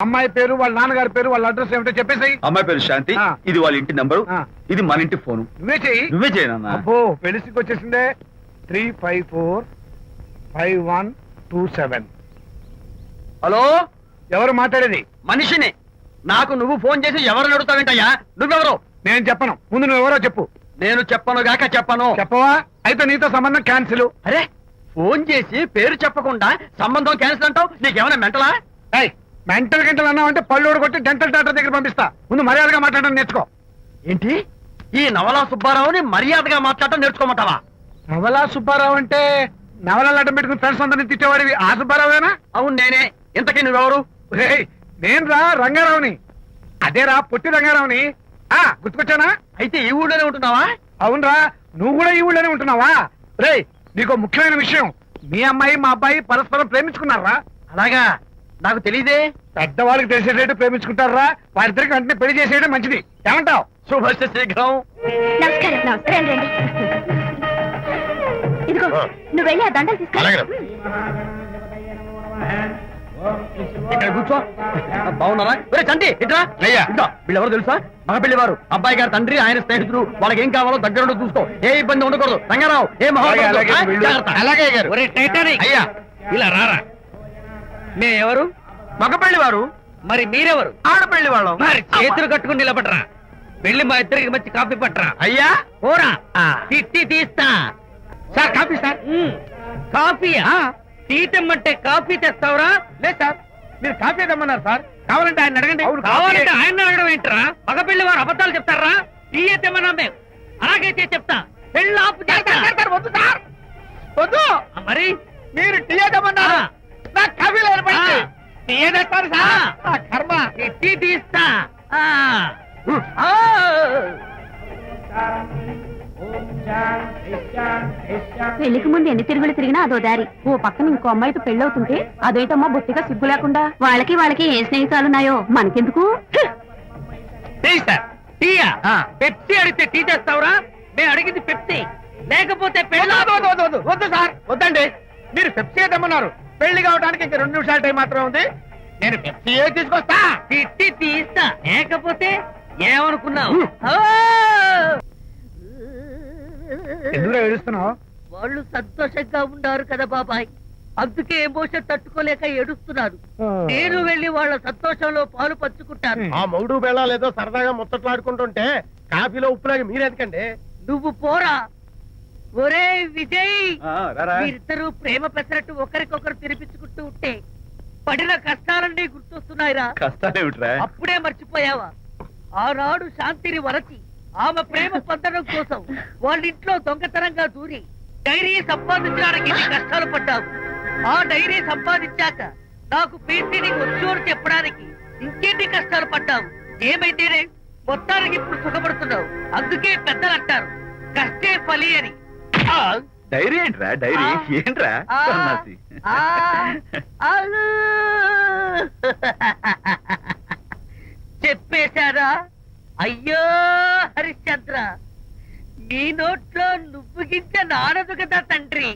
అమ్మాయి పేరు, వాళ్ళ నాన్నగారి పేరు, వాళ్ళ అడ్రస్ ఏమిటో చెప్పేసి. అమ్మాయి పేరు శాంతి, ఆ. ఇది వాళ్ళ ఇంటి నంబరు, ఆ. ఇది మన ఇంటి ఫోను. నువ్వే చెయ్యి. నువ్వే చేయనన్నా. అబ్బో పెళ్లికి వచ్చేసిందే. 3545127. హలో, ఎవరు మాట్లాడేది? మనిషిని. నాకు నువ్వు ఫోన్ చేసి ఎవరు అడుగుతావేంటయ్యా? నువ్వెవరు? నేను చెప్పను, ముందు నువ్వు ఎవరో చెప్పు. నేను చెప్పను గాక చెప్పను. చెప్పవా? అయితే నీతో సంబంధం క్యాన్సిల్. అరే, ఫోన్ చేసి పేరు చెప్పకుండా సంబంధం క్యాన్సిల్ అంటావు? నీకేమైనా మెంటలా? మెంటల్ గంటలు అన్నావు అంటే పళ్ళు కొట్టి డెంటల్ డాక్టర్ దగ్గర పంపిస్తా. ముందు మర్యాదగా మాట్లాడడం నేర్చుకో. ఏంటి, ఈ నవలా సుబ్బారావుని మర్యాదగా మాట్లాడటం నేర్చుకోమంటావా? నవలా సుబ్బారావు అంటే నవలాలు అడ్డం పెట్టుకుని ఫ్రెండ్స్ అందరినీ తిట్టేవాడివి ఆ సుబ్బారావేనా? అవును నేనే. ఇంతకీ నువ్వెవరు? నేను రా రంగారావుని. అదేరా పొట్టి రంగారావుని. గుర్తుకొచ్చానా? అయితే ఈ ఊళ్ళోనే ఉంటున్నావా? అవునరా, నువ్వు కూడా ఈ ఊళ్ళోనే ఉంటున్నావా? రేయ్, నీకు ముఖ్యమైన విషయం, మీ అమ్మాయి మా అబ్బాయి పరస్పరం ప్రేమించుకున్నారా? అలాగా, నాకు తెలీదే. పెద్దవాళ్ళకి తెలిసేటట్టు ప్రేమించుకుంటారా? వారిద్దరికి వెంటనే పెళ్లి చేసేయడం మంచిది. ఏమంటావు? శుభస్య శీఘ్రం. నమస్కారం. నమస్కారం రండి. ఇదిగో నువ్వు వెళ్ళి ఆ దండలు తీసుకో. ఇక్కడ కూర్చో. బాగున్నారా? ఒరే చంటి, ఇట్రా. ఇదిగో, వీళ్ళెవరో తెలుసా? మగ పెళ్లివారు, అబ్బాయి గారి తండ్రి, ఆయన స్నేహితులు. వాళ్ళకి ఏం కావాలో దగ్గరుండి చూసుకో. ఏ ఇబ్బంది ఉండకూడదు. రంగారావు, ఏ అయ్యా ఇలా రారా. మే ఎవరు? మగ పెళ్లివారు. మరి మీరెవరు? ఆడపెళ్లి వాళ్ళం. మరి చేతులు కట్టుకుని నిలబడరా. వెళ్ళి మా ఇద్దరికి మంచి కాఫీ పట్టరా. అయ్యా, పోరా, తిట్టి తీస్తా. Sir coffee sir. కాఫీయా? టీ తెమ్మంటే కాఫీ తెస్తావురా? లేదు సార్, మీరు కాఫీ తెమ్మన్నారు సార్. కావాలంటే ఆయన అడగండి. కావాలంటే ఆయన అడగడం ఏంటరా? మగ పెళ్లి వారు అబద్ధాలు చెప్తారా? టీ తెమ్మన్నా మేము అలాగైతే చెప్తా. పెళ్ళి ఆపు చేస్తా. వద్దు సార్, వద్దు. మరి మీరు టీ తెమ్మన్నారు, నాకు కాఫీ లేదు. టీ తెస్తారు సార్. కర్మ. తిట్టి తీస్తా. పెళ్లికి ముందు ఎన్ని తిరుగులు తిరిగినా అదో దారి. ఓ పక్కన ఇంకో అమ్మాయితో పెళ్ళవుతుంటే అదేటమ్మా బొత్తిగా సిగ్గు లేకుండా. వాళ్ళకి ఏ స్నేహితాలున్నాయో మనకెందుకు? Tea sir. టీయా? పెప్సీ అడిగితే టీ తెస్తావురా? మేము అడిగింది పెప్సీ, లేకపోతే పెళ్ళి వద్దు సార్, వద్దండి. మీరు పెప్సీ తెమ్మన్నారు. పెళ్లి కావడానికి ఇంక 2 నిమిషాల టైం మాత్రం ఉంది. నేను పెప్సీ తీసుకొస్తా. తిట్టి తీస్తా. లేకపోతే ఏమనుకున్నావు? ఎందుకు ఏడుస్తున్నావు? వాళ్ళు సంతోషంగా ఉన్నారు కదా బాబాయ్, అందుకే ఎమోషన్ తట్టుకోలేక ఏడుస్తున్నారు. నేను వెళ్ళి వాళ్ళ సంతోషంలో పాలు పంచుకుంటాను. ఆ మౌడు బెళ్ళాలు ఏదో సరదాగా ముచ్చట్లాడుకుంటుంటే కాఫీలో ఉప్పులాగా మీరెందుకండి? నువ్వు పోరా. ఒరే విజయ్, రారా. మీరిద్దరూ ప్రేమ పెసరట్టు ఒకరికొకరు తినిపించుకుంటూ ఉంటే పడిన కష్టాలన్నీ గుర్తొస్తున్నాయిరా. కష్టాలేమిట్రా? అప్పుడే మర్చిపోయావా? ఆనాడు శాంతిని వరచి ఆమె ప్రేమ పొందడం కోసం వాళ్ళ ఇంట్లో దొంగతనంగా దూరి డైరీ సంపాదించడానికి ఎన్ని కష్టాలు పడ్డావు. ఆ డైరీ సంపాదించాక నాకు పీసీని వచ్చు అని చెప్పడానికి ఇంకెన్ని కష్టాలు పడ్డావు. ఏమైతేనే మొత్తానికి ఇప్పుడు సుఖపడుతున్నావు. అందుకే పెద్దలు అంటారు కష్టే ఫలి అని. డైరీ ఏంట్రా? డైరీ ఏంట్రా? సన్నాసి. చెప్పేశారా? అయ్యో హరిశ్చంద్ర, నీ నోట్లో నువ్వు గింజ నానదు కదా తండ్రి.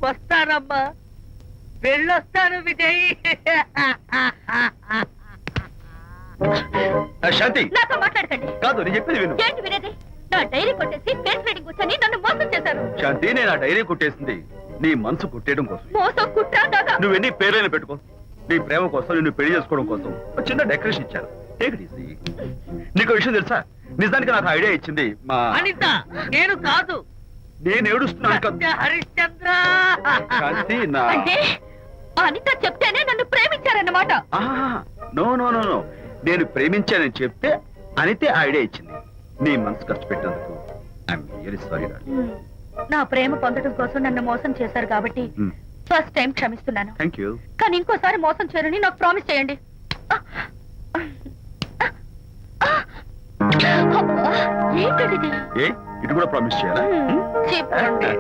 వస్తానమ్మా, వెళ్ళొస్తాను విజయ్. శాంతి, నాతో మాట్లాడకండి. కాదు నేను చెప్పేది విను. ఏంటి వినేది? నా డైరీ కొట్టేసి ఫేస్ రీడింగ్ కూర్చొని నన్ను మోసం చేశారు. శాంతి, నేను ఆ డైరీ కొట్టేసింది నీ మనసు కొట్టేయడం కోసం. మోసం కుట్ర దాకా. నువ్వు ఎన్ని పేర్లైనా పెట్టుకో, నీ ప్రేమ కోసం, నిన్ను పెళ్లి చేసుకోవడం కోసం ఒక చిన్న డెకరేషన్ ఇచ్చాను. Take it easy. నీకు విషయం తెలుసా? నిజానికి నాకు ఐడియా ఇచ్చింది మా అనిత, నేను కాదు. నేను ఏడుస్తున్నాను కదా. హరిశ్చంద్ర, శాంతి, నా అంటే అనిత చెప్తేనే నన్ను ప్రేమించారన్నమాట. నో నో నో నో, నేను ప్రేమించానని చెప్తే అనితే ఐడియా ఇచ్చింది. నీ మనసు ఖర్చు పెట్టినందుకు ఐఎమ్ రియల్లీ సారీ. నా ప్రేమ పొందడం కోసం నన్ను మోసం చేశారు కాబట్టి ఫస్ట్ టైం క్షమిస్తున్నాను. Thank you. కానీ ఇంకోసారి మోసం చేయరని నాకు ప్రామిస్ చేయండి. ఏంటది? ఏ ఇటు కూడా ప్రామిస్ చేయాలా? చెప్పండి.